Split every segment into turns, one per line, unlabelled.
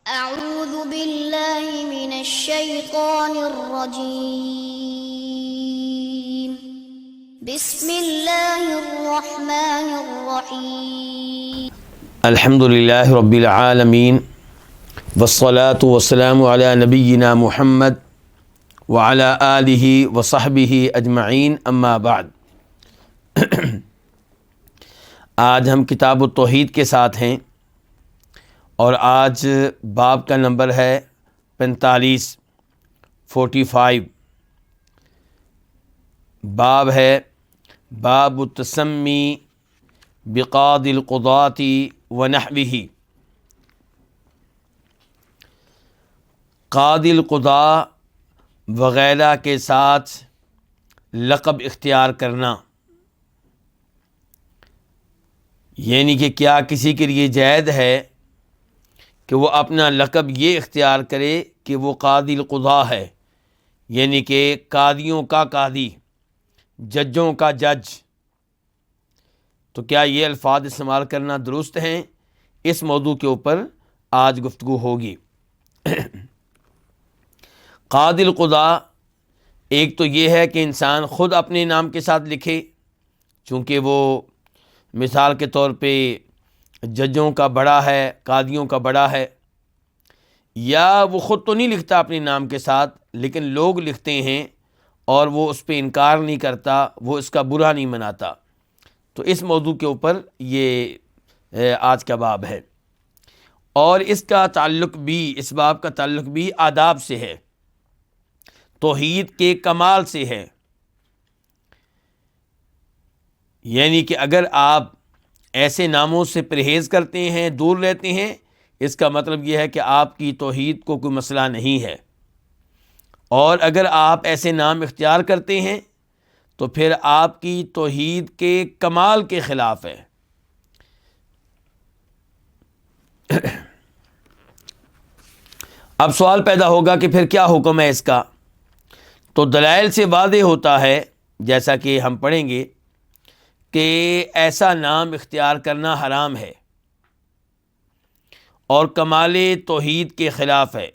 أعوذ بالله من الشيطان الرجيم. بسم الله الرحمن الرحيم.
الحمد للہ رب العالمین والصلاة والسلام علی نبینا محمد وعلی آلہ وصحبہ اجمعین، اما بعد۔ آج ہم کتاب التوحید کے ساتھ ہیں اور آج باب کا نمبر ہے 45 باب ہے باب التسمی بقاضی القضاۃ ونحوہ۔ قاضی القضاء وغیرہ کے ساتھ لقب اختیار کرنا، یعنی کہ کیا کسی کے لیے جائز ہے کہ وہ اپنا لقب یہ اختیار کرے کہ وہ قاضی القضاء ہے، یعنی کہ قاضیوں کا قاضی، ججوں کا جج۔ تو کیا یہ الفاظ استعمال کرنا درست ہیں؟ اس موضوع کے اوپر آج گفتگو ہوگی۔ قاضی القضاء ایک تو یہ ہے کہ انسان خود اپنے نام کے ساتھ لکھے، چونکہ وہ مثال کے طور پہ ججوں کا بڑا ہے، قاضیوں کا بڑا ہے، یا وہ خود تو نہیں لکھتا اپنے نام کے ساتھ لیکن لوگ لکھتے ہیں اور وہ اس پہ انکار نہیں کرتا، وہ اس کا برا نہیں مناتا۔ تو اس موضوع کے اوپر یہ آج کا باب ہے، اور اس باب کا تعلق بھی آداب سے ہے، توحید کے کمال سے ہے۔ یعنی کہ اگر آپ ایسے ناموں سے پرہیز کرتے ہیں، دور رہتے ہیں، اس کا مطلب یہ ہے کہ آپ کی توحید کو کوئی مسئلہ نہیں ہے، اور اگر آپ ایسے نام اختیار کرتے ہیں تو پھر آپ کی توحید کے کمال کے خلاف ہے۔ اب سوال پیدا ہوگا کہ پھر کیا حکم ہے اس کا؟ تو دلائل سے واضح ہوتا ہے، جیسا کہ ہم پڑھیں گے، کہ ایسا نام اختیار کرنا حرام ہے اور کمال توحید کے خلاف ہے۔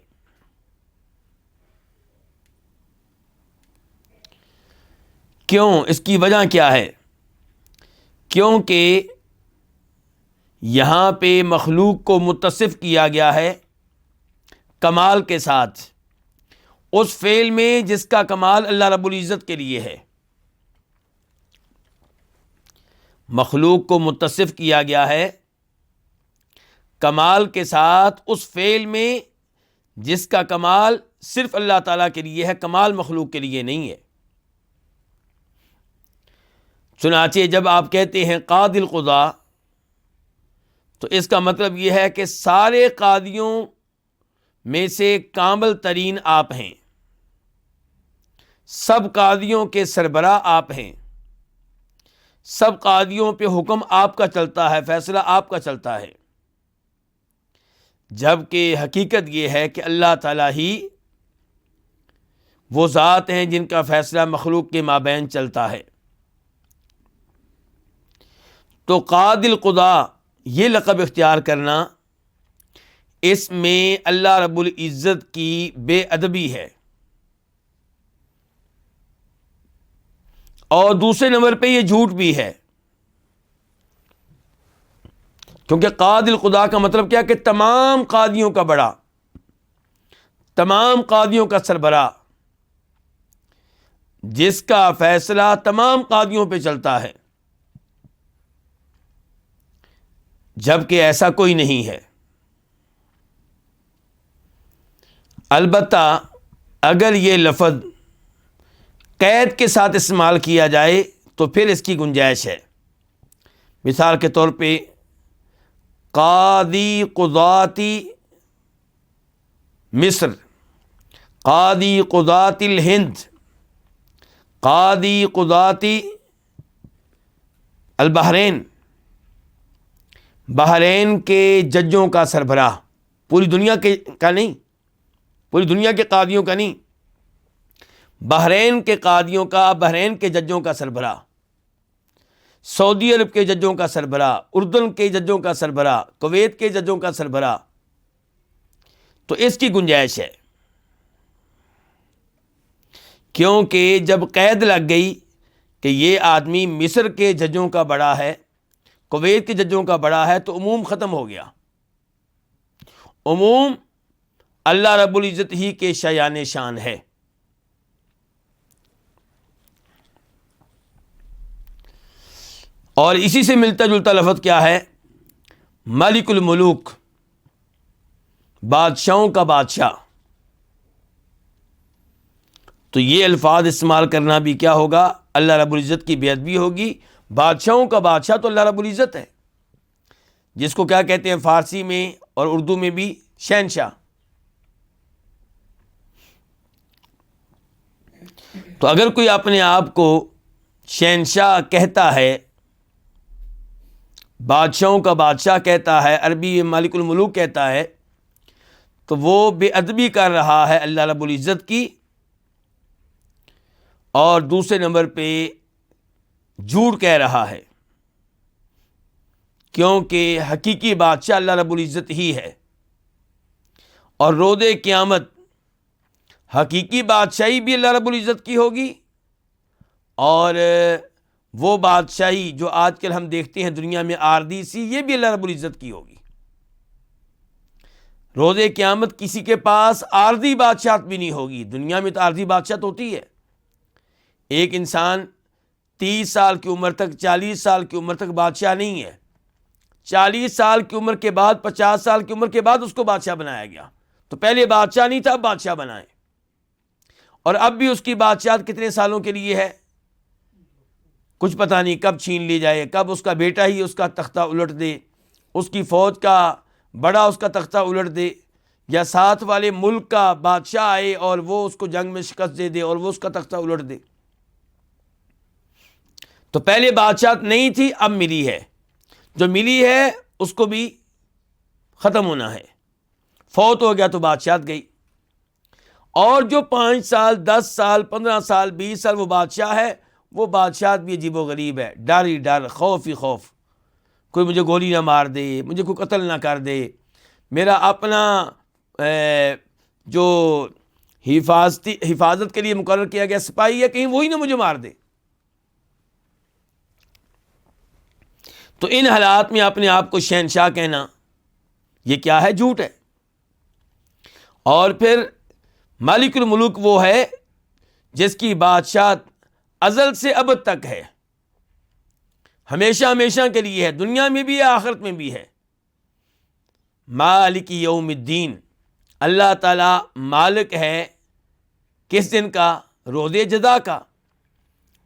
کیوں؟ اس کی وجہ کیا ہے؟ کیونکہ یہاں پہ مخلوق کو متصف کیا گیا ہے کمال کے ساتھ، اس فعل میں جس کا کمال اللہ رب العزت کے لیے ہے۔ مخلوق کو متصف کیا گیا ہے کمال کے ساتھ اس فعل میں جس کا کمال صرف اللہ تعالیٰ کے لیے ہے، کمال مخلوق کے لیے نہیں ہے۔ چنانچہ جب آپ کہتے ہیں قاضی القضاء، تو اس کا مطلب یہ ہے کہ سارے قاضیوں میں سے کامل ترین آپ ہیں، سب قاضیوں کے سربراہ آپ ہیں، سب قاضیوں پہ حکم آپ کا چلتا ہے، فیصلہ آپ کا چلتا ہے، جبکہ حقیقت یہ ہے کہ اللہ تعالیٰ ہی وہ ذات ہیں جن کا فیصلہ مخلوق کے مابین چلتا ہے۔ تو قاضی القضاء یہ لقب اختیار کرنا، اس میں اللہ رب العزت کی بے ادبی ہے، اور دوسرے نمبر پہ یہ جھوٹ بھی ہے، کیونکہ قاضی القضاء کا مطلب کیا کہ تمام قاضیوں کا بڑا، تمام قاضیوں کا سربراہ، جس کا فیصلہ تمام قاضیوں پہ چلتا ہے، جبکہ ایسا کوئی نہیں ہے۔ البتہ اگر یہ لفظ قید کے ساتھ استعمال کیا جائے تو پھر اس کی گنجائش ہے۔ مثال کے طور پہ قاضی قضاتی مصر، قاضی قضاتی الہند، قاضی قضاتی البحرین، بحرین کے ججوں کا سربراہ، پوری دنیا کا نہیں، پوری دنیا کے قاضیوں کا نہیں، بحرین کے قاضیوں کا، بحرین کے ججوں کا سربراہ، سعودی عرب کے ججوں کا سربراہ، اردن کے ججوں کا سربراہ، کویت کے ججوں کا سربراہ، تو اس کی گنجائش ہے، کیونکہ جب قید لگ گئی کہ یہ آدمی مصر کے ججوں کا بڑا ہے، کویت کے ججوں کا بڑا ہے، تو عموم ختم ہو گیا۔ عموم اللہ رب العزت ہی کے شایان شان ہے۔ اور اسی سے ملتا جلتا لفظ کیا ہے؟ ملک الملوک، بادشاہوں کا بادشاہ۔ تو یہ الفاظ استعمال کرنا بھی کیا ہوگا؟ اللہ رب العزت کی بے ادبی ہوگی۔ بادشاہوں کا بادشاہ تو اللہ رب العزت ہے، جس کو کیا کہتے ہیں فارسی میں اور اردو میں بھی؟ شہنشاہ۔ تو اگر کوئی اپنے آپ کو شہنشاہ کہتا ہے، بادشاہوں کا بادشاہ کہتا ہے، عربی میں مالک الملوک کہتا ہے، تو وہ بے ادبی کر رہا ہے اللہ رب العزت کی، اور دوسرے نمبر پہ جھوٹ کہہ رہا ہے، کیونکہ حقیقی بادشاہ اللہ رب العزت ہی ہے۔ اور روز قیامت حقیقی بادشاہی بھی اللہ رب العزت کی ہوگی، اور وہ بادشاہی جو آج کل ہم دیکھتے ہیں دنیا میں عارضی سی، یہ بھی اللہ رب العزت کی ہوگی۔ روز قیامت کسی کے پاس عارضی بادشاہت بھی نہیں ہوگی۔ دنیا میں تو عارضی بادشاہت ہوتی ہے، ایک انسان 30 سال کی عمر تک، 40 سال کی عمر تک بادشاہ نہیں ہے، 40 سال کی عمر کے بعد، 50 سال کی عمر کے بعد اس کو بادشاہ بنایا گیا۔ تو پہلے بادشاہ نہیں تھا، اب بادشاہ بنائے، اور اب بھی اس کی بادشاہت کتنے سالوں کے لیے ہے؟ کچھ پتہ نہیں کب چھین لی جائے، کب اس کا بیٹا ہی اس کا تختہ الٹ دے، اس کی فوج کا بڑا اس کا تختہ الٹ دے، یا ساتھ والے ملک کا بادشاہ آئے اور وہ اس کو جنگ میں شکست دے دے اور وہ اس کا تختہ الٹ دے۔ تو پہلے بادشاہت نہیں تھی، اب ملی ہے، جو ملی ہے اس کو بھی ختم ہونا ہے۔ فوت ہو گیا تو بادشاہت گئی، اور جو 5 سال 10 سال 15 سال 20 سال وہ بادشاہ ہے، وہ بادشاہت بھی عجیب و غریب ہے، ڈر ہی ڈر، خوف ہی خوف، کوئی مجھے گولی نہ مار دے، مجھے کوئی قتل نہ کر دے، میرا اپنا جو حفاظت کے لیے مقرر کیا گیا سپاہی ہے، کہیں وہی نہ مجھے مار دے۔ تو ان حالات میں اپنے آپ کو شہنشاہ کہنا، یہ کیا ہے؟ جھوٹ ہے۔ اور پھر مالک الملوک وہ ہے جس کی بادشاہت ازل سے ابد تک ہے، ہمیشہ ہمیشہ کے لیے ہے، دنیا میں بھی ہے، آخرت میں بھی ہے۔ مالک یوم الدین، اللہ تعالی مالک ہے کس دن کا؟ روز جزا کا۔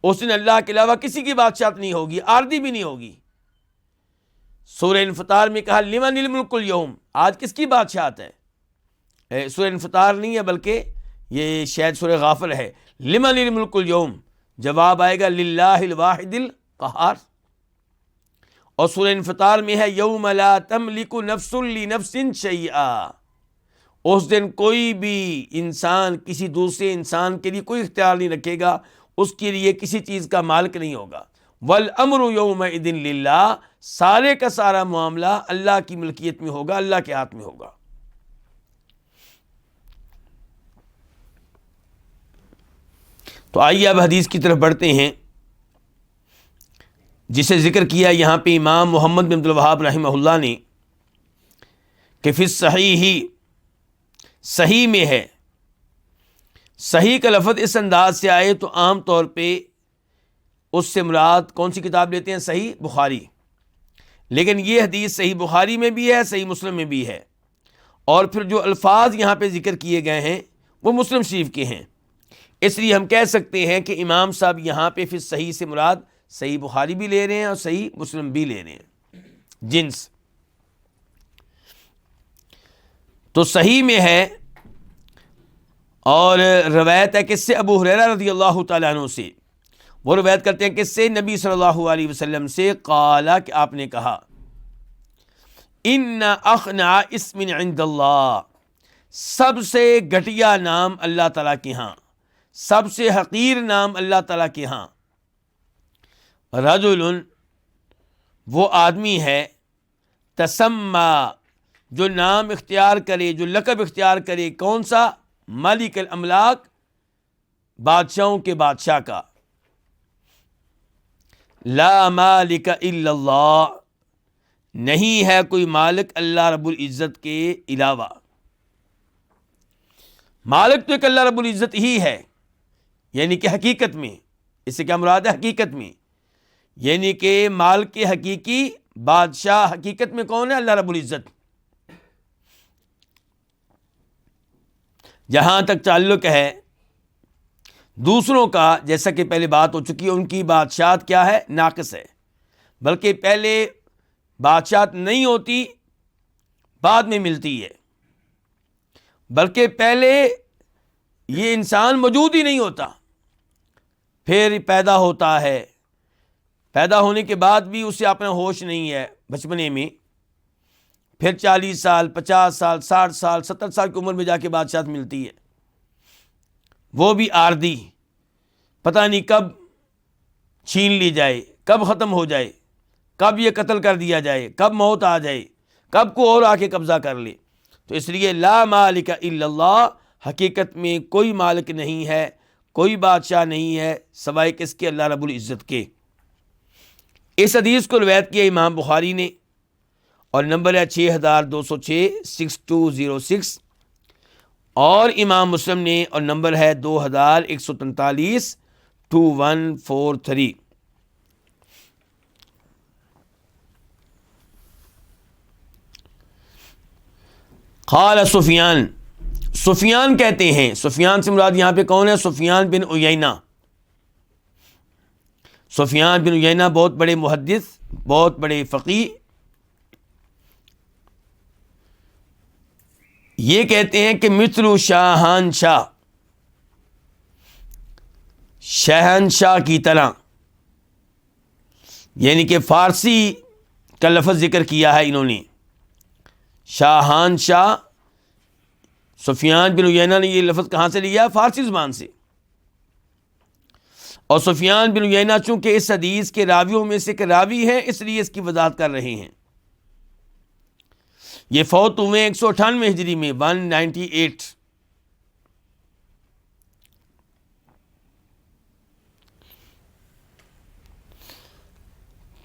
اس دن اللہ کے علاوہ کسی کی بادشاہت نہیں ہوگی، عارضی بھی نہیں ہوگی۔ سورہ انفطار میں کہا لمن الملک اليوم، آج کس کی بادشاہت ہے؟ سورہ انفطار نہیں ہے بلکہ یہ شاید سورہ غافر ہے۔ لمن الملک اليوم، جواب آئے گا للہ الواحد القہار۔ اور سورہ انفطار میں ہے یوم لا تملک نفس لنفس شیئا، اس دن کوئی بھی انسان کسی دوسرے انسان کے لیے کوئی اختیار نہیں رکھے گا، اس کے لیے کسی چیز کا مالک نہیں ہوگا۔ والامر یومئذ للہ، سارے کا سارا معاملہ اللہ کی ملکیت میں ہوگا، اللہ کے ہاتھ میں ہوگا۔ تو آئیے اب حدیث کی طرف بڑھتے ہیں، جسے ذکر کیا یہاں پہ امام محمد بن عبد الوہاب رحمہ اللہ نے کہ فی الصحیح، صحیح میں ہے۔ صحیح کا لفظ اس انداز سے آئے تو عام طور پہ اس سے مراد کون سی کتاب لیتے ہیں؟ صحیح بخاری، لیکن یہ حدیث صحیح بخاری میں بھی ہے، صحیح مسلم میں بھی ہے، اور پھر جو الفاظ یہاں پہ ذکر کیے گئے ہیں وہ مسلم شریف کے ہیں، اس لیے ہم کہہ سکتے ہیں کہ امام صاحب یہاں پہ پھر صحیح سے مراد صحیح بخاری بھی لے رہے ہیں اور صحیح مسلم بھی لے رہے ہیں، جنس۔ تو صحیح میں ہے، اور روایت ہے کس سے؟ ابو ہریرہ رضی اللہ تعالیٰ عنہ سے، وہ روایت کرتے ہیں کس سے؟ نبی صلی اللہ علیہ وسلم سے، قال، کہ آپ نے کہا ان اخنع اسم عند اللہ، سب سے گھٹیا نام اللہ تعالیٰ کے ہاں، سب سے حقیر نام اللہ تعالیٰ کے ہاں، رجل، وہ آدمی ہے، تسمى، جو نام اختیار کرے، جو لقب اختیار کرے، کون سا؟ مالک الاملاک، بادشاہوں کے بادشاہ کا. لا مالک الا اللہ، نہیں ہے کوئی مالک اللہ رب العزت کے علاوہ. مالک تو ایک اللہ رب العزت ہی ہے، یعنی کہ حقیقت میں. اس سے کیا مراد ہے؟ حقیقت میں، یعنی کہ مالک کے حقیقی بادشاہ حقیقت میں کون ہے؟ اللہ رب العزت. جہاں تک تعلق ہے دوسروں کا، جیسا کہ پہلے بات ہو چکی ہے، ان کی بادشاہت کیا ہے؟ ناقص ہے. بلکہ پہلے بادشاہت نہیں ہوتی، بعد میں ملتی ہے. بلکہ پہلے یہ انسان موجود ہی نہیں ہوتا، پھر پیدا ہوتا ہے. پیدا ہونے کے بعد بھی اسے اپنا ہوش نہیں ہے بچپنے میں، پھر 40 سال 50 سال 60 سال 70 سال کی عمر میں جا کے بادشاہت ملتی ہے. وہ بھی عارضی، پتہ نہیں کب چھین لی جائے، کب ختم ہو جائے، کب یہ قتل کر دیا جائے، کب موت آ جائے، کب کو اور آ کے قبضہ کر لے. تو اس لیے لا مالک الا اللہ، حقیقت میں کوئی مالک نہیں ہے، کوئی بادشاہ نہیں ہے سوائے کس کے؟ اللہ رب العزت کے. اس حدیث کو روایت کیا امام بخاری نے، اور نمبر ہے 6206 6206، اور امام مسلم نے، اور نمبر ہے 2143 2143. قال سفیان، سفیان کہتے ہیں، سفیان سے مراد یہاں پہ کون ہے؟ سفیان بن عیینہ. سفیان بن عیینہ بہت بڑے محدث، بہت بڑے فقیہ. یہ کہتے ہیں کہ مثل شاہنشاہ، شہنشاہ کی طرح، یعنی کہ فارسی کا لفظ ذکر کیا ہے انہوں نے. شاہنشاہ، سفیان بن عیینہ نے یہ لفظ کہاں سے لیا؟ فارسی زبان سے. اور سفیان بن عیینہ چونکہ اس حدیث کے راویوں میں سے ایک راوی ہیں، اس لیے اس کی وضاحت کر رہے ہیں. یہ فوت ہوئے 198 ہجری میں، 198.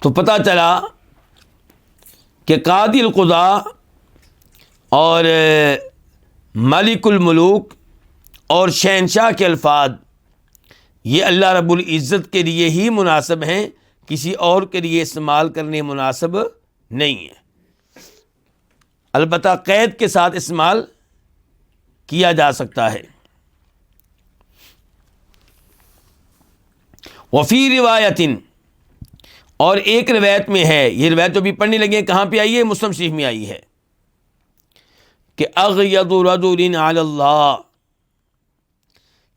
تو پتہ چلا کہ قاضی القضاء اور ملک الملوک اور شہنشاہ کے الفاظ یہ اللہ رب العزت کے لیے ہی مناسب ہیں، کسی اور کے لیے استعمال کرنے مناسب نہیں ہیں. البتہ قید کے ساتھ استعمال کیا جا سکتا ہے. وفی روایت، اور ایک روایت میں ہے، یہ روایت جو بھی پڑھنے لگے کہاں پہ آئی ہے؟ مسلم شریف میں آئی ہے، کہ اغیض رجل علی اللہ،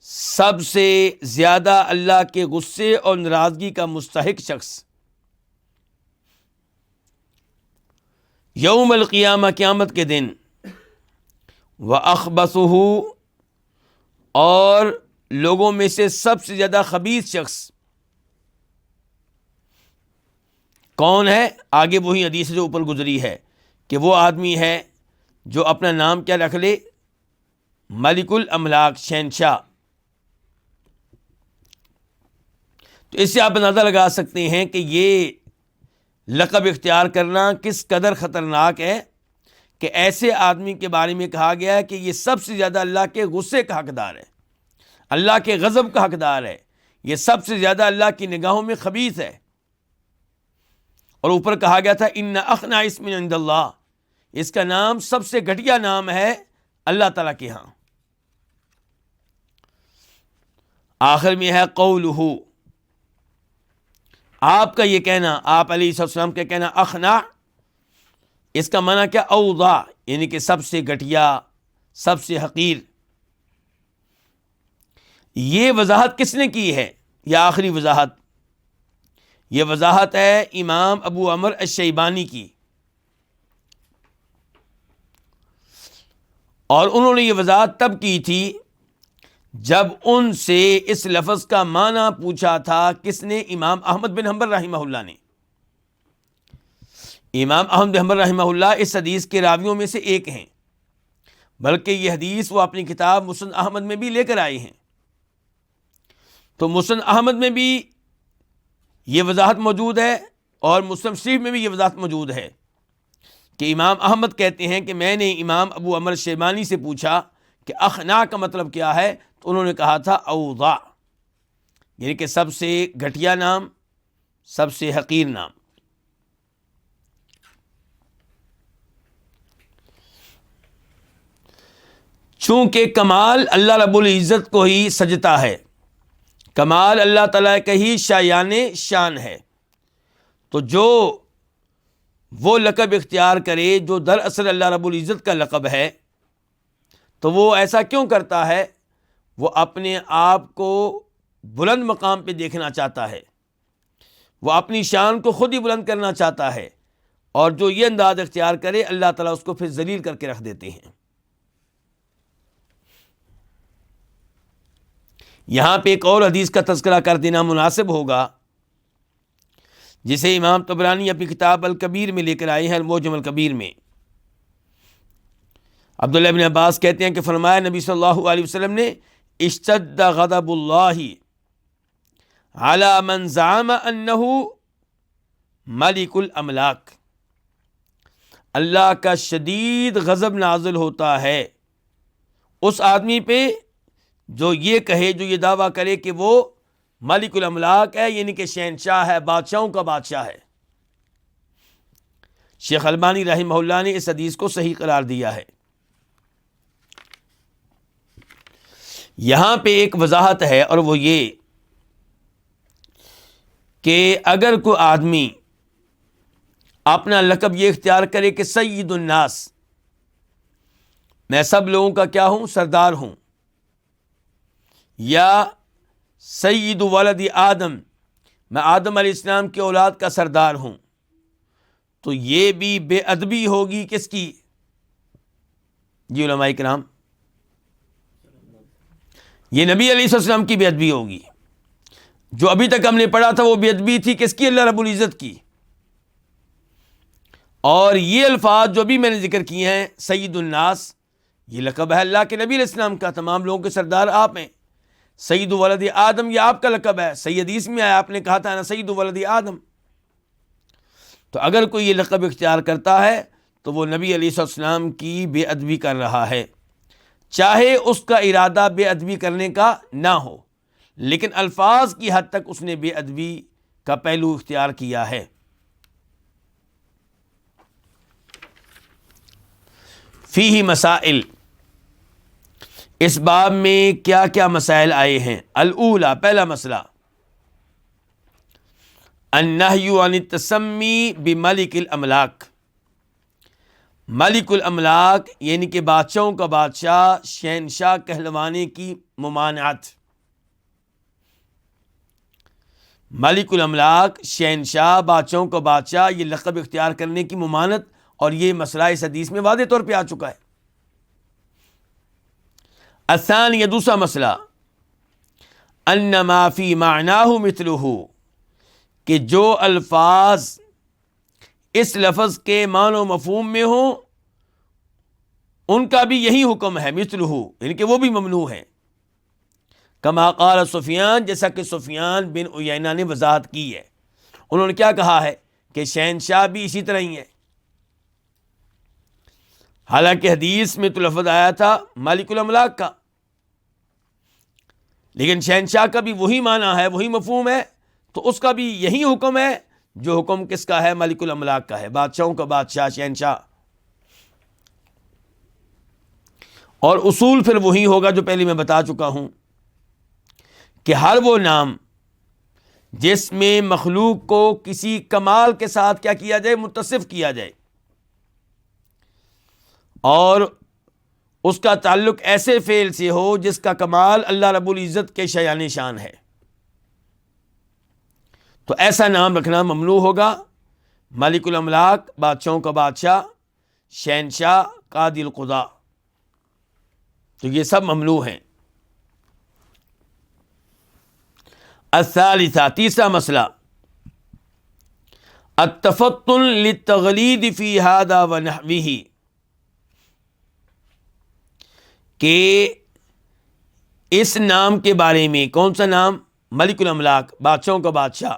سب سے زیادہ اللہ کے غصے اور ناراضگی کا مستحق شخص یوم القیامہ، قیامت کے دن، وَأَخْبَثُهُ، اور لوگوں میں سے سب سے زیادہ خبیث شخص کون ہے؟ آگے وہی حدیث جو اوپر گزری ہے کہ وہ آدمی ہے جو اپنا نام کیا رکھ لے؟ ملک الاملاک، شہنشاہ. تو اس سے آپ اندازہ لگا سکتے ہیں کہ یہ لقب اختیار کرنا کس قدر خطرناک ہے، کہ ایسے آدمی کے بارے میں کہا گیا ہے کہ یہ سب سے زیادہ اللہ کے غصے کا حقدار ہے، اللہ کے غضب کا حقدار ہے، یہ سب سے زیادہ اللہ کی نگاہوں میں خبیث ہے. اور اوپر کہا گیا تھا ان اخنا اسم عند اللہ، اس کا نام سب سے گھٹیا نام ہے اللہ تعالیٰ کے ہاں. آخر میں ہے قولہ، آپ کا یہ کہنا، آپ علیہ السلام کا کہنا اخنا، اس کا معنی کیا؟ اوضاع، یعنی کہ سب سے گھٹیا، سب سے حقیر. یہ وضاحت کس نے کی ہے؟ یہ آخری وضاحت، یہ وضاحت ہے امام ابو عمر الشیبانی کی، اور انہوں نے یہ وضاحت تب کی تھی جب ان سے اس لفظ کا معنی پوچھا تھا. کس نے؟ امام احمد بن حنبل رحمہ اللہ نے. امام احمد بن حنبل رحمہ اللہ اس حدیث کے راویوں میں سے ایک ہیں، بلکہ یہ حدیث وہ اپنی کتاب مسند احمد میں بھی لے کر آئے ہیں۔ تو مسند احمد میں بھی یہ وضاحت موجود ہے اور مسلم شریف میں بھی یہ وضاحت موجود ہے کہ امام احمد کہتے ہیں کہ میں نے امام ابو عمر شیبانی سے پوچھا کہ اخنا کا مطلب کیا ہے، تو انہوں نے کہا تھا اوضاع، یعنی کہ سب سے گھٹیا نام، سب سے حقیر نام۔ چونکہ کمال اللہ رب العزت کو ہی سجتا ہے، کمال اللہ تعالیٰ کا ہی شایان شان ہے، تو جو وہ لقب اختیار کرے جو دراصل اللہ رب العزت کا لقب ہے، تو وہ ایسا کیوں کرتا ہے؟ وہ اپنے آپ کو بلند مقام پہ دیکھنا چاہتا ہے، وہ اپنی شان کو خود ہی بلند کرنا چاہتا ہے، اور جو یہ انداز اختیار کرے اللہ تعالیٰ اس کو پھر ذلیل کر کے رکھ دیتے ہیں۔ یہاں پہ ایک اور حدیث کا تذکرہ کر دینا مناسب ہوگا، جسے امام طبرانی اپنی کتاب الکبیر میں لے کر آئے ہیں، المعجم الکبیر میں۔ عبداللہ بن عباس کہتے ہیں کہ فرمایا نبی صلی اللہ علیہ وسلم نے، اشتد غضب اللہ علی من زعم انہ ملک الاملاک، اللہ کا شدید غضب نازل ہوتا ہے اس آدمی پہ جو یہ کہے، جو یہ دعویٰ کرے کہ وہ ملک الاملاک ہے، یعنی کہ شہنشاہ ہے، بادشاہوں کا بادشاہ ہے۔ شیخ البانی رحمہ اللہ نے اس حدیث کو صحیح قرار دیا ہے۔ یہاں پہ ایک وضاحت ہے، اور وہ یہ کہ اگر کوئی آدمی اپنا لقب یہ اختیار کرے کہ سید الناس، میں سب لوگوں کا کیا ہوں؟ سردار ہوں، یا سید ولد آدم، میں آدم علیہ السلام کی اولاد کا سردار ہوں، تو یہ بھی بے ادبی ہوگی کس کی؟ جی علماء کرام، یہ نبی علیہ السلام کی بے ادبی ہوگی۔ جو ابھی تک ہم نے پڑھا تھا وہ بے ادبی تھی کس کی؟ اللہ رب العزت کی۔ اور یہ الفاظ جو ابھی میں نے ذکر کیے ہیں، سید الناس، یہ لقب ہے اللہ کے نبی علیہ السلام کا، تمام لوگوں کے سردار آپ ہیں۔ سید ولد آدم، یہ آپ کا لقب ہے، صحیح حدیث میں آیا، آپ نے کہا تھا نا سید ولد آدم۔ تو اگر کوئی یہ لقب اختیار کرتا ہے تو وہ نبی علیہ السلام کی بے ادبی کر رہا ہے، چاہے اس کا ارادہ بے ادبی کرنے کا نہ ہو، لیکن الفاظ کی حد تک اس نے بے ادبی کا پہلو اختیار کیا ہے۔ فیہ مسائل، اس باب میں کیا کیا مسائل آئے ہیں؟ الاولی، پہلا مسئلہ، النہی عن التسمی بملک الاملاک، ملک الاملاک یعنی کہ بادشاہوں کا بادشاہ، شہنشاہ کہلوانے کی ممانعت۔ ملک الاملاک، شہنشاہ، بادشاہوں کا بادشاہ، یہ لقب اختیار کرنے کی ممانعت، اور یہ مسئلہ اس حدیث میں واضح طور پہ آ چکا ہے۔ الثانی، یہ دوسرا مسئلہ، ان ما فی معناہ مثلہ، کہ جو الفاظ اس لفظ کے معنی و مفہوم میں ہوں ان کا بھی یہی حکم ہے، مثلہ یعنی کہ وہ بھی ممنوع ہے۔ کما قال سفیان، جیسا کہ سفیان بن عیینہ نے وضاحت کی ہے، انہوں نے کیا کہا ہے کہ شہنشاہ بھی اسی طرح ہی ہے۔ حالانکہ حدیث میں تو لفظ آیا تھا مالک الاملاک کا، لیکن شہنشاہ کا بھی وہی معنی ہے، وہی مفہوم ہے، تو اس کا بھی یہی حکم ہے جو حکم کس کا ہے؟ مالک الاملاک کا ہے، بادشاہوں کا بادشاہ، شہنشاہ۔ اور اصول پھر وہی ہوگا جو پہلے میں بتا چکا ہوں کہ ہر وہ نام جس میں مخلوق کو کسی کمال کے ساتھ کیا کیا جائے؟ متصف کیا جائے، اور اس کا تعلق ایسے فعل سے ہو جس کا کمال اللہ رب العزت کے شایان شان ہے، تو ایسا نام رکھنا ممنوع ہوگا۔ مالک الاملاک، بادشاہوں کا بادشاہ، شہنشاہ، قاضی القضاء، تو یہ سب ممنوع ہیں۔ الثالثہ، تیسرا مسئلہ، التفطن للتغلید فی ھذا ونحوہ، کہ اس نام کے بارے میں، کون سا نام؟ ملک الاملاک، بادشاہوں کا بادشاہ،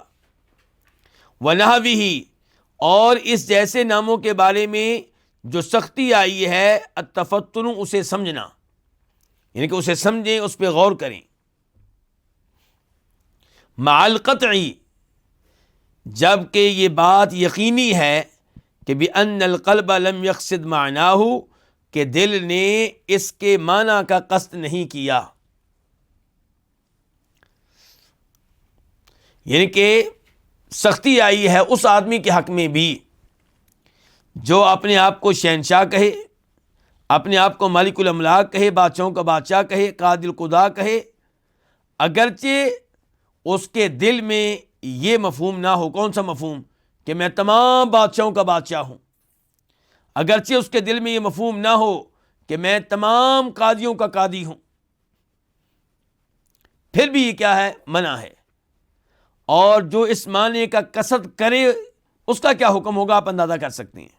ونحوہ، اور اس جیسے ناموں کے بارے میں جو سختی آئی ہے، التفطن، اسے سمجھنا، یعنی کہ اسے سمجھیں، اس پہ غور کریں، مع القطعی، جب کہ یہ بات یقینی ہے کہ بأن القلب لم یقصد معناہ، کہ دل نے اس کے معنی کا قصد نہیں کیا، یعنی کہ سختی آئی ہے اس آدمی کے حق میں بھی جو اپنے آپ کو شہنشاہ کہے، اپنے آپ کو مالک الاملاک کہے، بادشاہوں کا بادشاہ کہے، قاضی القضاء کہے، اگرچہ اس کے دل میں یہ مفہوم نہ ہو۔ کون سا مفہوم؟ کہ میں تمام بادشاہوں کا بادشاہ ہوں۔ اگرچہ اس کے دل میں یہ مفہوم نہ ہو کہ میں تمام قاضیوں کا قاضی ہوں، پھر بھی یہ کیا ہے؟ منع ہے۔ اور جو اس معنی کا قصد کرے اس کا کیا حکم ہوگا آپ اندازہ کر سکتے ہیں۔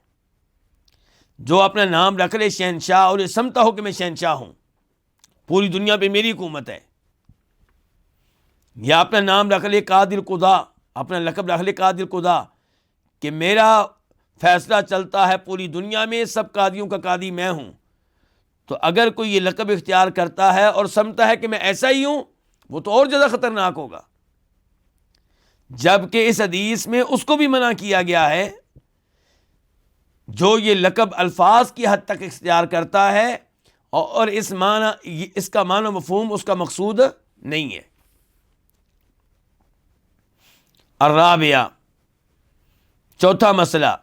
جو اپنا نام رکھ لے شہنشاہ اور یہ سمجھتا ہو کہ میں شہنشاہ ہوں، پوری دنیا پہ میری حکومت ہے، یا اپنا نام رکھ لے قاضی القضاء، اپنا لقب رکھ لے قاضی القضاء، کہ میرا فیصلہ چلتا ہے پوری دنیا میں، سب قاضیوں کا قاضی میں ہوں، تو اگر کوئی یہ لقب اختیار کرتا ہے اور سمجھتا ہے کہ میں ایسا ہی ہوں، وہ تو اور زیادہ خطرناک ہوگا، جبکہ اس حدیث میں اس کو بھی منع کیا گیا ہے جو یہ لقب الفاظ کی حد تک اختیار کرتا ہے اور اس کا معنی مفہوم اس کا مقصود نہیں ہے۔ الرابعہ، چوتھا مسئلہ،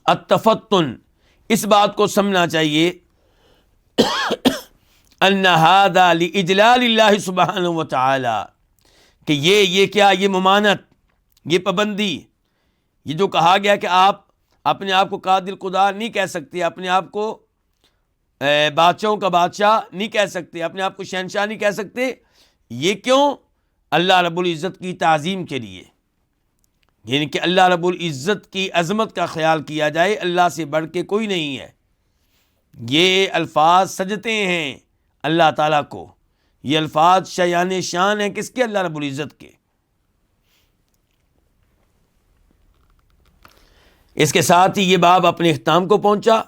التفطن، اس بات کو سمجھنا چاہیے ان ھذا لاجلال اللہ سبحانہ وتعالی، کہ یہ کیا؟ یہ ممانت، یہ پابندی، یہ جو کہا گیا کہ آپ اپنے آپ کو قاضی القضاء نہیں کہہ سکتے، اپنے آپ کو بادشاہوں کا بادشاہ نہیں کہہ سکتے، اپنے آپ کو شہنشاہ نہیں کہہ سکتے، یہ کیوں؟ اللہ رب العزت کی تعظیم کے لیے، یعنی کہ اللہ رب العزت کی عظمت کا خیال کیا جائے، اللہ سے بڑھ کے کوئی نہیں ہے۔ یہ الفاظ سجتے ہیں اللہ تعالیٰ کو، یہ الفاظ شایان شان ہیں کس کے؟ اللہ رب العزت کے۔ اس کے ساتھ ہی یہ باب اپنے اختتام کو پہنچا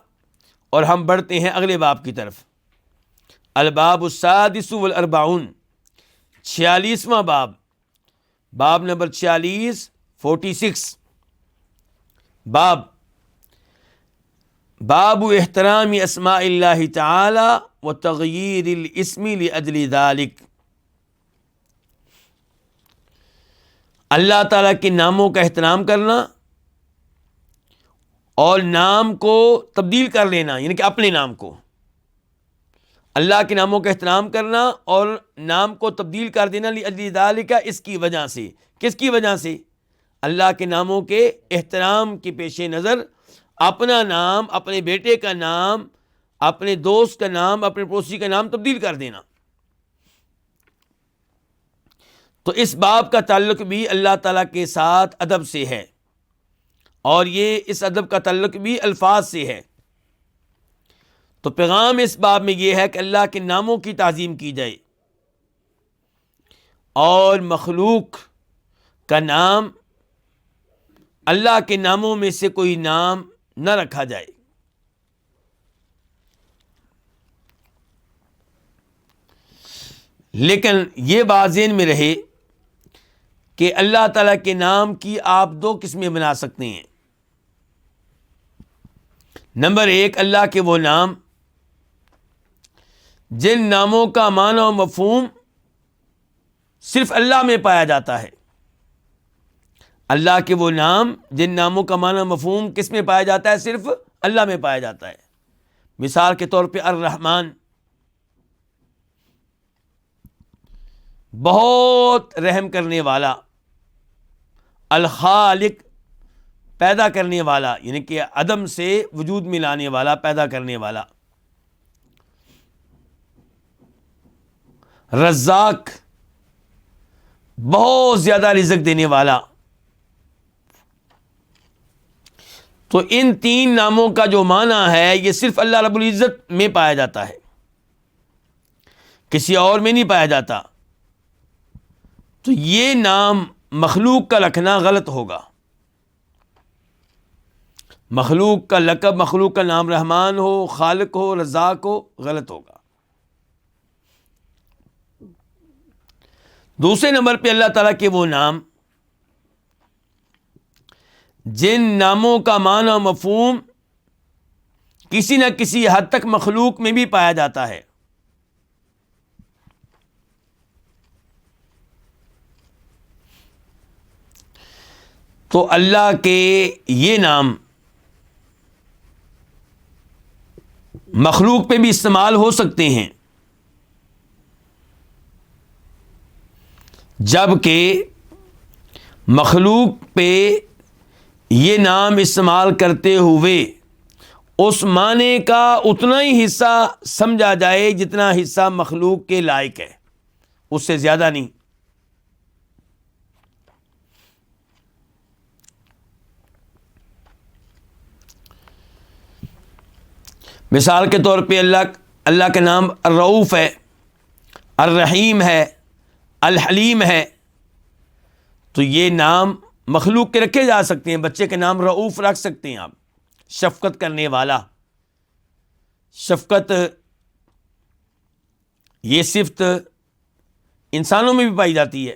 اور ہم بڑھتے ہیں اگلے باب کی طرف۔ الباب السادس والاربعون، 46واں باب، باب نمبر 46، 46، باب احترام اسماء اللہ تعالی و تغییر الاسم لاجل ذلک، اللہ تعالیٰ کے ناموں کا احترام کرنا اور نام کو تبدیل کر لینا، یعنی کہ اپنے نام کو، اللہ کے ناموں کا احترام کرنا اور نام کو تبدیل کر دینا، لاجل ذلک، اس کی وجہ سے۔ کس کی وجہ سے؟ اللہ کے ناموں کے احترام کے پیش نظر اپنا نام، اپنے بیٹے کا نام، اپنے دوست کا نام، اپنے پڑوسی کا نام تبدیل کر دینا۔ تو اس باب کا تعلق بھی اللہ تعالیٰ کے ساتھ ادب سے ہے، اور یہ اس ادب کا تعلق بھی الفاظ سے ہے۔ تو پیغام اس باب میں یہ ہے کہ اللہ کے ناموں کی تعظیم کی جائے اور مخلوق کا نام، اللہ کے ناموں میں سے کوئی نام نہ رکھا جائے۔ لیکن یہ بات ذہن میں رہے کہ اللہ تعالیٰ کے نام کی آپ دو قسمیں بنا سکتے ہیں۔ نمبر ایک، اللہ کے وہ نام جن ناموں کا معنی و مفہوم صرف اللہ میں پایا جاتا ہے۔ اللہ کے وہ نام جن ناموں کا معنی و مفہوم کس میں پایا جاتا ہے؟ صرف اللہ میں پایا جاتا ہے۔ مثال کے طور پہ الرحمن، بہت رحم کرنے والا، الخالق، پیدا کرنے والا، یعنی کہ عدم سے وجود میں لانے والا، پیدا کرنے والا، رزاق، بہت زیادہ رزق دینے والا، تو ان تین ناموں کا جو معنی ہے یہ صرف اللہ رب العزت میں پایا جاتا ہے، کسی اور میں نہیں پایا جاتا. تو یہ نام مخلوق کا رکھنا غلط ہوگا. مخلوق کا لقب، مخلوق کا نام رحمان ہو، خالق ہو، رزاق ہو، غلط ہوگا. دوسرے نمبر پہ اللہ تعالیٰ کے وہ نام جن ناموں کا معنی و مفہوم کسی نہ کسی حد تک مخلوق میں بھی پایا جاتا ہے. تو اللہ کے یہ نام مخلوق پہ بھی استعمال ہو سکتے ہیں، جبکہ مخلوق پہ یہ نام استعمال کرتے ہوئے اس معنی کا اتنا ہی حصہ سمجھا جائے جتنا حصہ مخلوق کے لائق ہے، اس سے زیادہ نہیں. مثال کے طور پہ اللہ کا نام الرؤوف ہے، الرحیم ہے، الحلیم ہے. تو یہ نام مخلوق کے رکھے جا سکتے ہیں. بچے کے نام رؤوف رکھ سکتے ہیں آپ، شفقت کرنے والا. شفقت یہ صفت انسانوں میں بھی پائی جاتی ہے.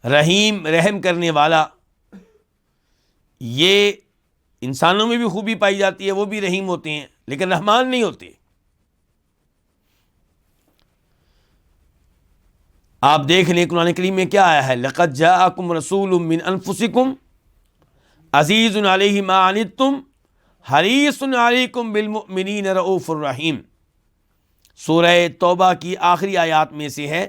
رحیم، رحم کرنے والا، یہ انسانوں میں بھی خوبی پائی جاتی ہے، وہ بھی رحیم ہوتے ہیں لیکن رحمان نہیں ہوتے. آپ دیکھ لیں قرآن کریم میں کیا آیا ہے، لقد جاءکم رسول من انفسکم عزیز علیہ ما عنتم حریص علیکم بالمؤمنین رؤوف الرحیم. سورہ توبہ کی آخری آیات میں سے ہے.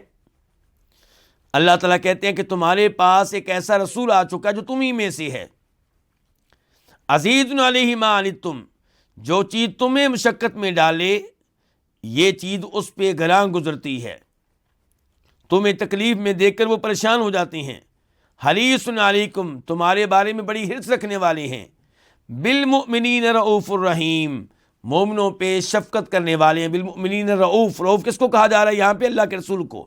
اللہ تعالیٰ کہتے ہیں کہ تمہارے پاس ایک ایسا رسول آ چکا جو تم ہی میں سے ہے، عزیز علیہ ما عنتم، جو چیز تمہیں مشقت میں ڈالے یہ چیز اس پہ گراں گزرتی ہے، تمہیں تکلیف میں دیکھ کر وہ پریشان ہو جاتے ہیں. حریص علیکم، تمہارے بارے میں بڑی حرص رکھنے والے ہیں. بالمؤمنین رؤوف الرحیم، مومنوں پہ شفقت کرنے والے ہیں. بالمؤمنین رؤوف، رؤوف کس کو کہا جا رہا ہے یہاں پہ؟ اللہ کے رسول کو.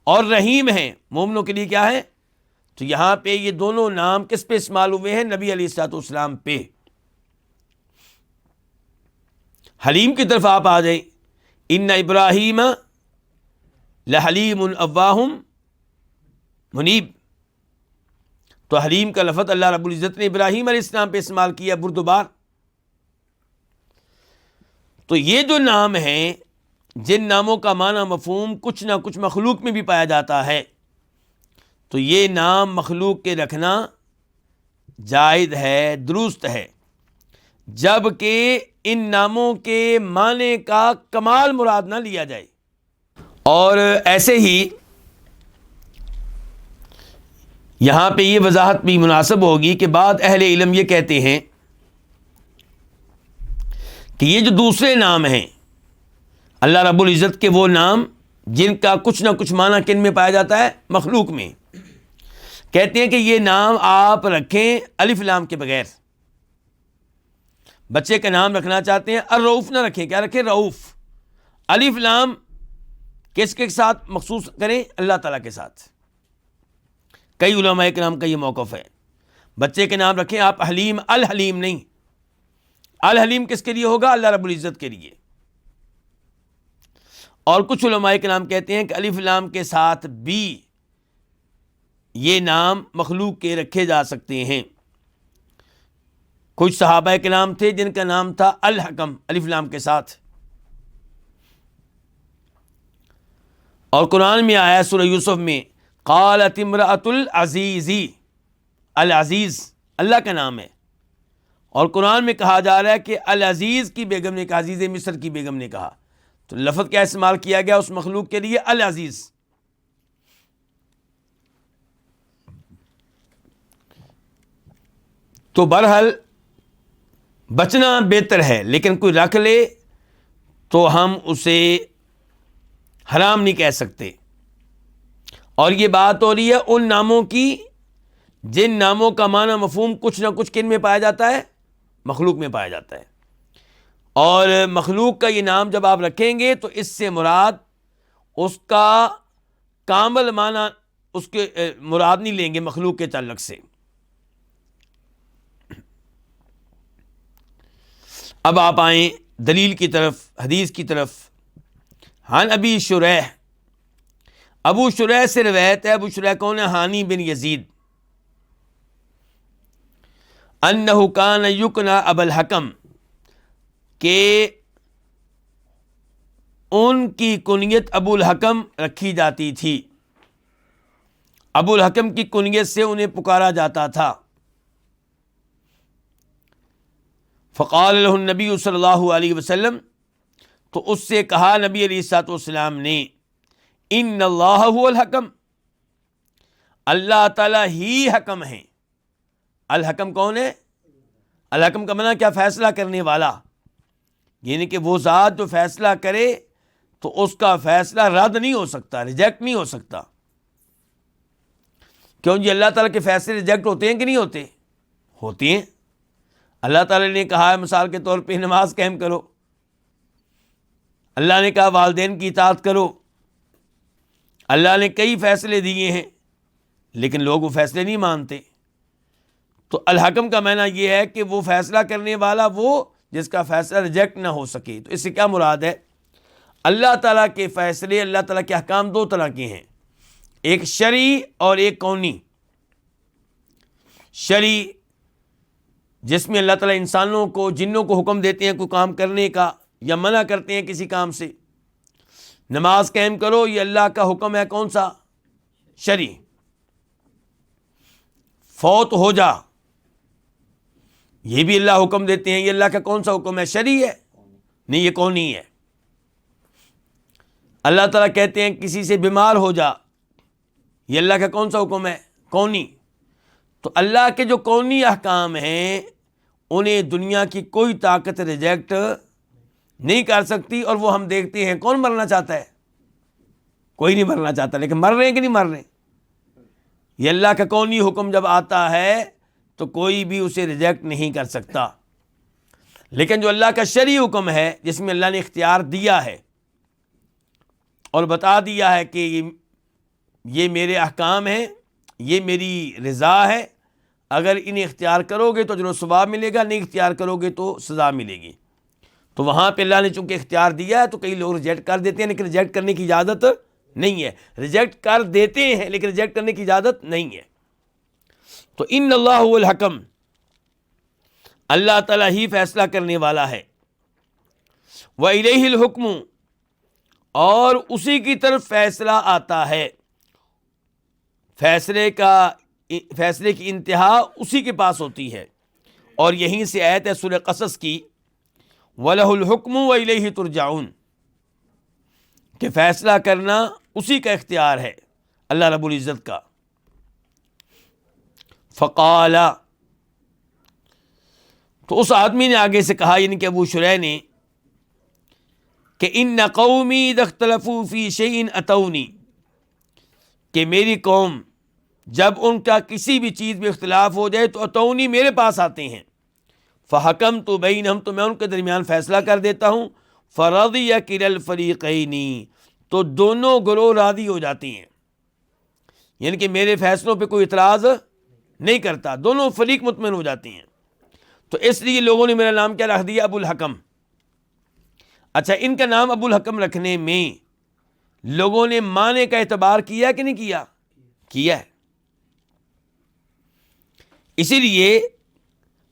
اور رحیم ہیں مومنوں کے لیے کیا ہے؟ تو یہاں پہ یہ دونوں نام کس پہ استعمال ہوئے ہیں؟ نبی علیہ الصلوۃ والسلام پہ. حلیم کی طرف آپ آ جائیں، ان ابراہیم لحلیم اواہ منیب. تو حلیم کا لفظ اللہ رب العزت نے ابراہیم علیہ السلام پہ استعمال کیا، بردبار. تو یہ جو نام ہیں، جن ناموں کا معنی مفہوم کچھ نہ کچھ مخلوق میں بھی پایا جاتا ہے، تو یہ نام مخلوق کے رکھنا جائز ہے، درست ہے، جبکہ ان ناموں کے معنی کا کمال مراد نہ لیا جائے. اور ایسے ہی یہاں پہ یہ وضاحت بھی مناسب ہوگی کہ بعض اہل علم یہ کہتے ہیں کہ یہ جو دوسرے نام ہیں اللہ رب العزت کے، وہ نام جن کا کچھ نہ کچھ معنی کن میں پایا جاتا ہے؟ مخلوق میں. کہتے ہیں کہ یہ نام آپ رکھیں الف لام کے بغیر. بچے کا نام رکھنا چاہتے ہیں الرؤوف نہ رکھیں، کیا رکھیں؟ رؤوف. الف لام کس کے ساتھ مخصوص کریں؟ اللہ تعالیٰ کے ساتھ. کئی علماء کرام کا یہ موقف ہے. بچے کے نام رکھیں آپ حلیم، الحلیم نہیں. الحلیم کس کے لیے ہوگا؟ اللہ رب العزت کے لیے. اور کچھ علماء کرام کہتے ہیں کہ الف لام کے ساتھ بھی یہ نام مخلوق کے رکھے جا سکتے ہیں. کچھ صحابہ کرام تھے جن کا نام تھا الحکم، الف لام کے ساتھ. اور قرآن میں آیا سورہ یوسف میں قالت امرأۃ العزیز، العزیز اللہ کا نام ہے. اور قرآن میں کہا جا رہا ہے کہ العزیز کی بیگم نے کہا، عزیز مصر کی بیگم نے کہا. تو لفظ کیا استعمال کیا گیا اس مخلوق کے لیے؟ العزیز. تو بہرحال بچنا بہتر ہے، لیکن کوئی رکھ لے تو ہم اسے حرام نہیں کہہ سکتے. اور یہ بات ہو رہی ہے ان ناموں کی جن ناموں کا معنی مفہوم کچھ نہ کچھ کن میں پایا جاتا ہے؟ مخلوق میں پایا جاتا ہے. اور مخلوق کا یہ نام جب آپ رکھیں گے تو اس سے مراد اس کا کامل معنی اس کے مراد نہیں لیں گے مخلوق کے تعلق سے. اب آپ آئیں دلیل کی طرف، حدیث کی طرف. عن ابی شریح، ابو شریح سے روایت ہے. ابو شریح کون ہے؟ ہانی بن یزید. انہ کان یکنا ابو الحکم، کہ ان کی کنیت ابو الحکم رکھی جاتی تھی. ابو الحکم کی کنیت سے انہیں پکارا جاتا تھا. فقال له النبی صلی اللہ علیہ وسلم، تو اس سے کہا نبی علیہ الصلوۃ والسلام نے، ان اللہ هو الحکم، اللہ تعالیٰ ہی حکم ہے. الحکم کون ہے؟ الحکم کا معنی کیا؟ فیصلہ کرنے والا. یعنی کہ وہ ذات جو فیصلہ کرے تو اس کا فیصلہ رد نہیں ہو سکتا، ریجیکٹ نہیں ہو سکتا. کیوں جی؟ اللہ تعالیٰ کے فیصلے ریجیکٹ ہوتے ہیں کہ نہیں ہوتے؟ ہوتے ہیں. اللہ تعالیٰ نے کہا ہے مثال کے طور پہ نماز قائم کرو، اللہ نے کہا والدین کی اطاعت کرو، اللہ نے کئی فیصلے دیے ہیں لیکن لوگ وہ فیصلے نہیں مانتے. تو الحکم کا معنی یہ ہے کہ وہ فیصلہ کرنے والا، وہ جس کا فیصلہ ریجیکٹ نہ ہو سکے. تو اس سے کیا مراد ہے؟ اللہ تعالیٰ کے فیصلے، اللہ تعالیٰ کے احکام دو طرح کے ہیں، ایک شرعی اور ایک کونی. شرعی جس میں اللہ تعالیٰ انسانوں کو، جنوں کو حکم دیتے ہیں کوئی کام کرنے کا یا منع کرتے ہیں کسی کام سے. نماز قائم کرو، یہ اللہ کا حکم ہے. کون سا؟ شرعی. فوت ہو جا، یہ بھی اللہ حکم دیتے ہیں. یہ اللہ کا کون سا حکم ہے؟ شرعی ہے؟ نہیں، یہ کونی ہے. اللہ تعالیٰ کہتے ہیں کسی سے بیمار ہو جا، یہ اللہ کا کون سا حکم ہے؟ کونی. تو اللہ کے جو کونی احکام ہیں انہیں دنیا کی کوئی طاقت ریجیکٹ نہیں کر سکتی. اور وہ ہم دیکھتے ہیں کون مرنا چاہتا ہے؟ کوئی نہیں مرنا چاہتا، لیکن مر رہے ہیں کہ نہیں مر رہے؟ یہ اللہ کا کونی حکم جب آتا ہے تو کوئی بھی اسے ریجیکٹ نہیں کر سکتا. لیکن جو اللہ کا شرعی حکم ہے جس میں اللہ نے اختیار دیا ہے اور بتا دیا ہے کہ یہ میرے احکام ہیں، یہ میری رضا ہے، اگر انہیں اختیار کرو گے تو اجر و ثواب ملے گا، نہیں اختیار کرو گے تو سزا ملے گی. تو وہاں پہ اللہ نے چونکہ اختیار دیا ہے تو کئی لوگ ریجیکٹ کر دیتے ہیں، لیکن ریجیکٹ کرنے کی اجازت نہیں ہے. ریجیکٹ کر دیتے ہیں لیکن ریجیکٹ کرنے کی اجازت نہیں ہے. تو ان اللہ هو الحکم، اللہ تعالیٰ ہی فیصلہ کرنے والا ہے. وَإِلَيْهِ الْحُكْمُ، اور اسی کی طرف فیصلہ آتا ہے. فیصلے کی انتہا اسی کے پاس ہوتی ہے. اور یہیں سے آیت ہے سورہ قصص کی، وَلَهُ الْحُكْمُ وَإِلَيْهِ تُرْجَعُونَ، کہ فیصلہ کرنا اسی کا اختیار ہے، اللہ رب العزت کا. فقال، تو اس آدمی نے آگے سے کہا، یعنی کہ ابو شریح نے، کہ ان قومی اذا اختلفوا فی شیء اتونی، کہ میری قوم جب ان کا کسی بھی چیز میں اختلاف ہو جائے تو اتونی، میرے پاس آتے ہیں. فحکمت بینہم، تو میں ان کے درمیان فیصلہ کر دیتا ہوں. فرضی کلا الفریقین، تو دونوں گروہ راضی ہو جاتی ہیں. یعنی کہ میرے فیصلوں پہ کوئی اعتراض نہیں کرتا، دونوں فریق مطمئن ہو جاتی ہیں. تو اس لیے لوگوں نے میرا نام کیا رکھ دیا؟ ابو الحکم. اچھا، ان کا نام ابو الحکم رکھنے میں لوگوں نے معنی کا اعتبار کیا کہ نہیں کیا؟ کیا ہے. اسی لیے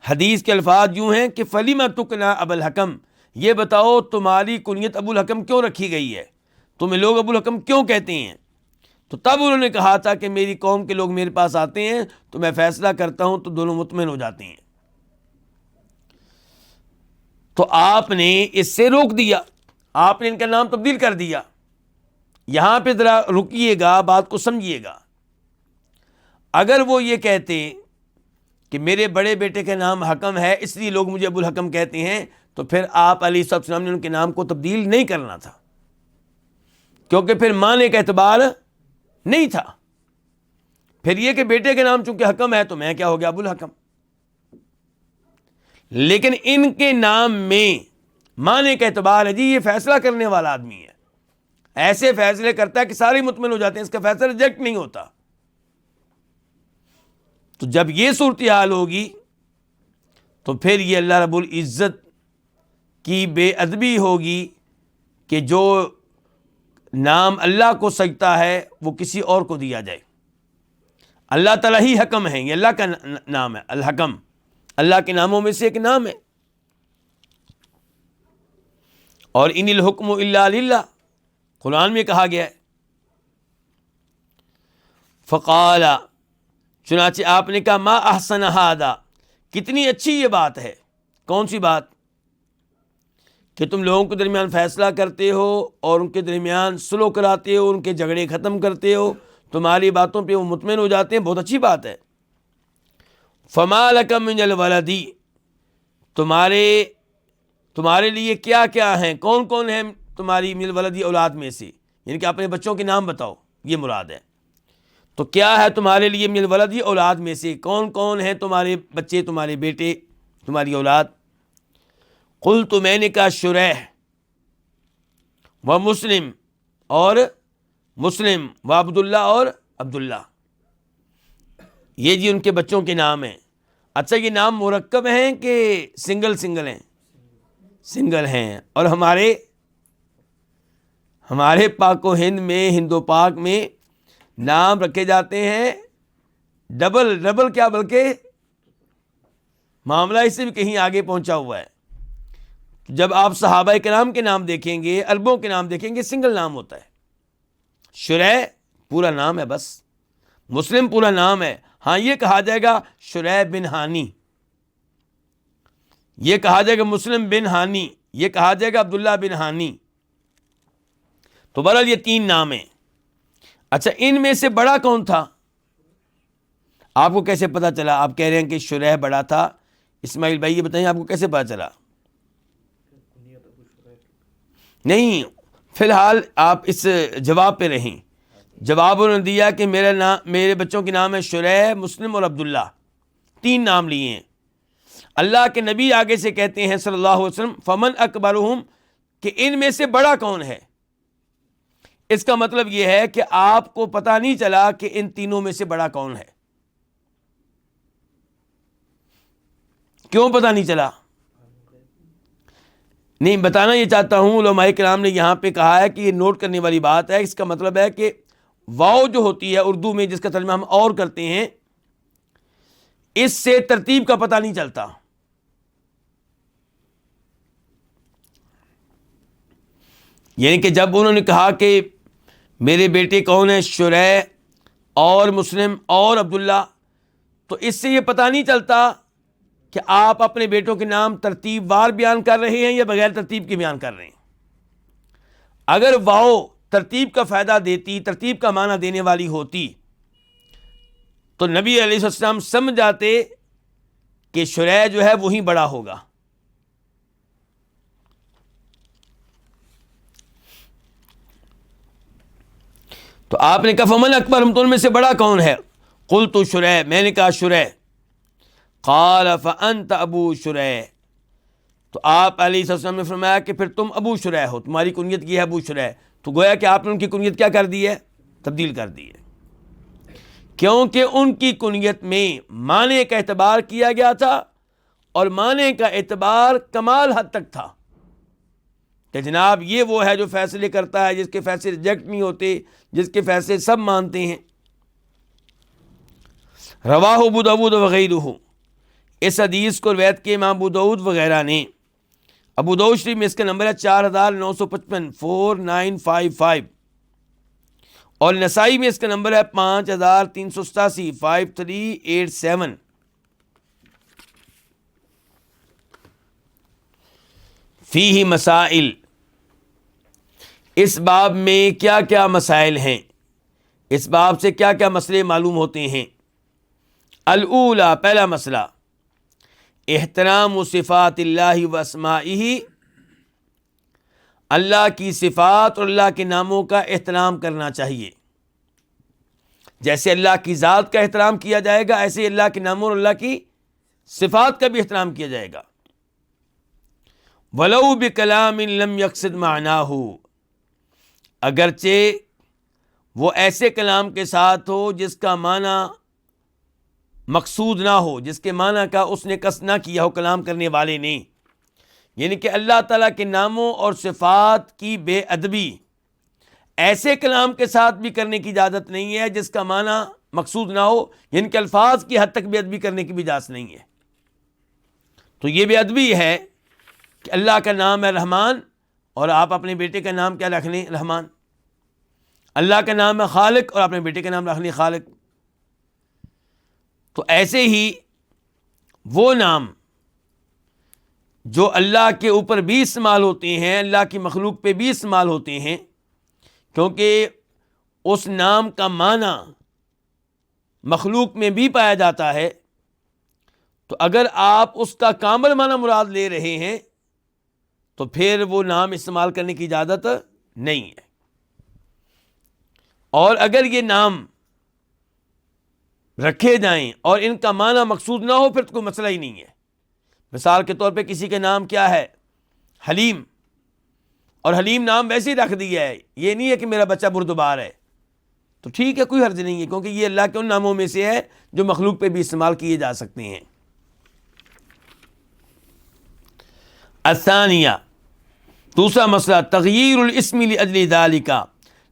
حدیث کے الفاظ یوں ہیں کہ فلیما تکنا ابو الحکم، یہ بتاؤ تمہاری کنیت ابو الحکم کیوں رکھی گئی ہے، تمہیں لوگ ابو الحکم کیوں کہتے ہیں؟ تو تب انہوں نے کہا تھا کہ میری قوم کے لوگ میرے پاس آتے ہیں تو میں فیصلہ کرتا ہوں تو دونوں مطمئن ہو جاتے ہیں. تو آپ نے اس سے روک دیا، آپ نے ان کا نام تبدیل کر دیا. یہاں پہ ذرا رکیے گا، بات کو سمجھیے گا. اگر وہ یہ کہتے کہ میرے بڑے بیٹے کا نام حکم ہے اس لیے لوگ مجھے ابو الحکم کہتے ہیں، تو پھر آپ علیہ السلام نے ان کے نام کو تبدیل نہیں کرنا تھا، کیونکہ پھر معنی کا اعتبار نہیں تھا. پھر یہ کہ بیٹے کے نام چونکہ حکم ہے تو میں کیا ہو گیا؟ ابو الحکم. لیکن ان کے نام میں معنی کا اعتبار ہے، جی یہ فیصلہ کرنے والا آدمی ہے، ایسے فیصلے کرتا ہے کہ سارے مطمئن ہو جاتے ہیں، اس کا فیصلہ ریجیکٹ نہیں ہوتا. تو جب یہ صورتحال ہوگی تو پھر یہ اللہ رب العزت کی بے ادبی ہوگی کہ جو نام اللہ کو سجتا ہے وہ کسی اور کو دیا جائے. اللہ تعالیٰ ہی حکم ہے، یہ اللہ کا نام ہے الحکم، اللہ کے ناموں میں سے ایک نام ہے. اور ان الحکم الا للہ قرآن میں کہا گیا ہے. فقال، چنانچہ آپ نے کہا، ما احسن ھذا، کتنی اچھی یہ بات ہے. کون سی بات؟ کہ تم لوگوں کے درمیان فیصلہ کرتے ہو اور ان کے درمیان صلح کراتے ہو، ان کے جھگڑے ختم کرتے ہو، تمہاری باتوں پہ وہ مطمئن ہو جاتے ہیں، بہت اچھی بات ہے. فما لک من الولد، تمہارے لیے کیا کیا ہیں، کون کون ہیں تمہاری من الولد اولاد میں سے، یعنی کہ اپنے بچوں کے نام بتاؤ، یہ مراد ہے. تو کیا ہے تمہارے لیے من الولد اولاد میں سے، کون کون ہیں تمہارے بچے، تمہارے بیٹے، تمہاری اولاد؟ قلت، میں نے کہا، شریح و مسلم، اور مسلم و عبداللہ، اور عبداللہ. یہ جی ان کے بچوں کے نام ہیں. اچھا یہ نام مرکب ہیں کہ سنگل ہیں؟ سنگل ہیں. اور ہمارے پاک و ہند میں، ہند و پاک میں نام رکھے جاتے ہیں ڈبل کیا، بلکہ معاملہ اس سے بھی کہیں آگے پہنچا ہوا ہے. جب آپ صحابہ کرام کے نام دیکھیں گے، عربوں کے نام دیکھیں گے، سنگل نام ہوتا ہے. شریح پورا نام ہے بس، مسلم پورا نام ہے. ہاں یہ کہا جائے گا شریح بن ہانی، یہ کہا جائے گا مسلم بن ہانی، یہ کہا جائے گا عبداللہ بن ہانی. تو بہرحال یہ 3 نام ہیں. اچھا ان میں سے بڑا کون تھا؟ آپ کو کیسے پتا چلا؟ آپ کہہ رہے ہیں کہ شریح بڑا تھا. اسماعیل بھائی یہ بتائیں آپ کو کیسے پتا چلا؟ نہیں، فی الحال آپ اس جواب پہ رہیں. جواب انہوں نے دیا کہ میرے بچوں کے نام ہے شریح، مسلم اور عبداللہ، 3 نام لیے ہیں. اللہ کے نبی آگے سے کہتے ہیں صلی اللہ علیہ وسلم، فمن اکبرہم، کہ ان میں سے بڑا کون ہے. اس کا مطلب یہ ہے کہ آپ کو پتہ نہیں چلا کہ ان تینوں میں سے بڑا کون ہے. کیوں پتہ نہیں چلا؟ نہیں بتانا یہ چاہتا ہوں، علماء کرام نے یہاں پہ کہا ہے کہ یہ نوٹ کرنے والی بات ہے. اس کا مطلب ہے کہ واو جو ہوتی ہے اردو میں، جس کا ترجمہ ہم اور کرتے ہیں، اس سے ترتیب کا پتہ نہیں چلتا. یعنی کہ جب انہوں نے کہا کہ میرے بیٹے کون ہیں، شریح اور مسلم اور عبداللہ، تو اس سے یہ پتہ نہیں چلتا کہ آپ اپنے بیٹوں کے نام ترتیب وار بیان کر رہے ہیں یا بغیر ترتیب کے بیان کر رہے ہیں. اگر واو ترتیب کا فائدہ دیتی، ترتیب کا معنی دینے والی ہوتی، تو نبی علیہ السلام سمجھ جاتے کہ شریح جو ہے وہی بڑا ہوگا. تو آپ نے کہا فمن اکبر، ہم تو ان میں سے بڑا کون ہے؟ قلت شریح، میں نے کہا شریح. قال فانت ابو شریح، تو آپ علیہ السلام نے فرمایا کہ پھر تم ابو شریح ہو، تمہاری کنیت یہ ہے ابو شریح. تو گویا کہ آپ نے ان کی کنیت کیا کر دی ہے؟ تبدیل کر دی ہے. کیونکہ ان کی کنیت میں معنی کا اعتبار کیا گیا تھا، اور معنی کا اعتبار کمال حد تک تھا کہ جناب یہ وہ ہے جو فیصلے کرتا ہے، جس کے فیصلے ریجیکٹ نہیں ہوتے، جس کے فیصلے سب مانتے ہیں. رواہ ابو داؤد وغیرہ، اس حدیث کو روایت کے امام ابو داؤد وغیرہ نے. ابو داؤد شریف میں اس کا نمبر ہے 4955 4955، اور نسائی میں اس کا نمبر ہے 5387 5387. فیہ مسائل، اس باب میں کیا کیا مسائل ہیں، اس باب سے کیا کیا مسئلے معلوم ہوتے ہیں. الاولی، پہلا مسئلہ، احترام صفات اللہ و اسمائہ، اللہ کی صفات اور اللہ کے ناموں کا احترام کرنا چاہیے. جیسے اللہ کی ذات کا احترام کیا جائے گا، ایسے اللہ کے ناموں اور اللہ کی صفات کا بھی احترام کیا جائے گا۔ وَلَوْ بِكَلَامٍ لَمْ يَقْصِدْ مَعْنَاهُ، اگرچہ وہ ایسے کلام کے ساتھ ہو جس کا معنی مقصود نہ ہو، جس کے معنی کا اس نے قصد نہ کیا ہو کلام کرنے والے نے، یعنی کہ اللہ تعالیٰ کے ناموں اور صفات کی بے ادبی ایسے کلام کے ساتھ بھی کرنے کی اجازت نہیں ہے جس کا معنی مقصود نہ ہو، یعنی کہ الفاظ کی حد تک بے ادبی کرنے کی بھی اجازت نہیں ہے۔ تو یہ بے ادبی ہے کہ اللہ کا نام ہے رحمان اور آپ اپنے بیٹے کا نام کیا رکھ لیں؟ رحمان۔ اللہ کا نام ہے خالق اور اپنے بیٹے کا نام رکھ لیں خالق۔ تو ایسے ہی وہ نام جو اللہ کے اوپر بھی استعمال ہوتے ہیں، اللہ کی مخلوق پہ بھی استعمال ہوتے ہیں، کیونکہ اس نام کا معنی مخلوق میں بھی پایا جاتا ہے، تو اگر آپ اس کا کامل معنی مراد لے رہے ہیں تو پھر وہ نام استعمال کرنے کی اجازت نہیں ہے۔ اور اگر یہ نام رکھے جائیں اور ان کا معنی مقصود نہ ہو پھر تو کوئی مسئلہ ہی نہیں ہے۔ مثال کے طور پہ کسی کا نام کیا ہے؟ حلیم، اور حلیم نام ویسے ہی رکھ دیا ہے، یہ نہیں ہے کہ میرا بچہ بردبار ہے، تو ٹھیک ہے، کوئی حرج نہیں ہے، کیونکہ یہ اللہ کے ان ناموں میں سے ہے جو مخلوق پہ بھی استعمال کیے جا سکتے ہیں۔ الثانیہ، دوسرا مسئلہ، تغییر الاسم لاجل ذالک،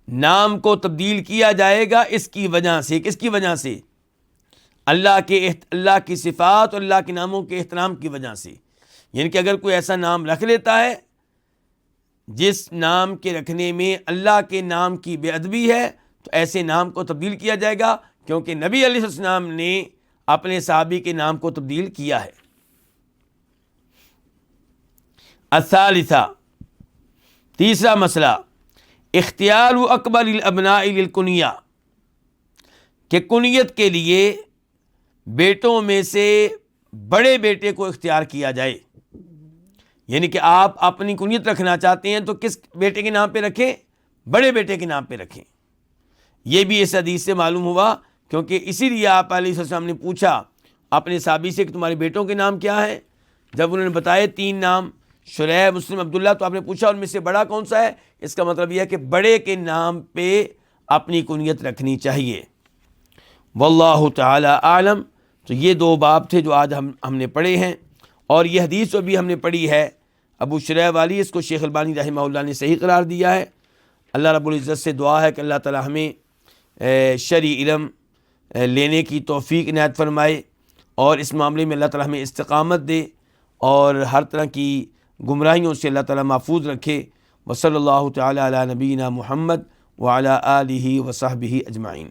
نام کو تبدیل کیا جائے گا اس کی وجہ سے۔ کس کی وجہ سے؟ اللہ کی صفات اور اللہ کے ناموں کے احترام کی وجہ سے۔ یعنی کہ اگر کوئی ایسا نام رکھ لیتا ہے جس نام کے رکھنے میں اللہ کے نام کی بے ادبی ہے تو ایسے نام کو تبدیل کیا جائے گا، کیونکہ نبی علیہ السلام نے اپنے صحابی کے نام کو تبدیل کیا ہے۔ الثالثہ، تیسرا مسئلہ، اختیار اکبر الابناء للکنیہ، کہ کنیت کے لیے بیٹوں میں سے بڑے بیٹے کو اختیار کیا جائے۔ یعنی کہ آپ اپنی کنیت رکھنا چاہتے ہیں تو کس بیٹے کے نام پہ رکھیں؟ بڑے بیٹے کے نام پہ رکھیں۔ یہ بھی اس حدیث سے معلوم ہوا، کیونکہ اسی لیے آپ علیہ السلام نے پوچھا اپنے صحابی سے کہ تمہارے بیٹوں کے نام کیا ہیں؟ جب انہوں نے بتائے 3 نام، شریح، مسلم، عبداللہ، تو آپ نے پوچھا ان میں سے بڑا کون سا ہے؟ اس کا مطلب یہ ہے کہ بڑے کے نام پہ اپنی کنیت رکھنی چاہیے۔ واللہ تعالی اعلم۔ تو یہ 2 باب تھے جو آج ہم نے پڑھے ہیں، اور یہ حدیث جو بھی ہم نے پڑھی ہے ابو شریح والی، اس کو شیخ البانی رحمہ اللہ نے صحیح قرار دیا ہے۔ اللہ رب العزت سے دعا ہے کہ اللہ تعالی ہمیں شرعی علم لینے کی توفیق عنایت فرمائے، اور اس معاملے میں اللہ تعالی ہمیں استقامت دے اور ہر طرح کی گمراہیوں سے اللہ تعالی محفوظ رکھے۔ وصلی اللہ تعالی علی نبینا محمد وعلی آلہ وصحبہ اجمعین۔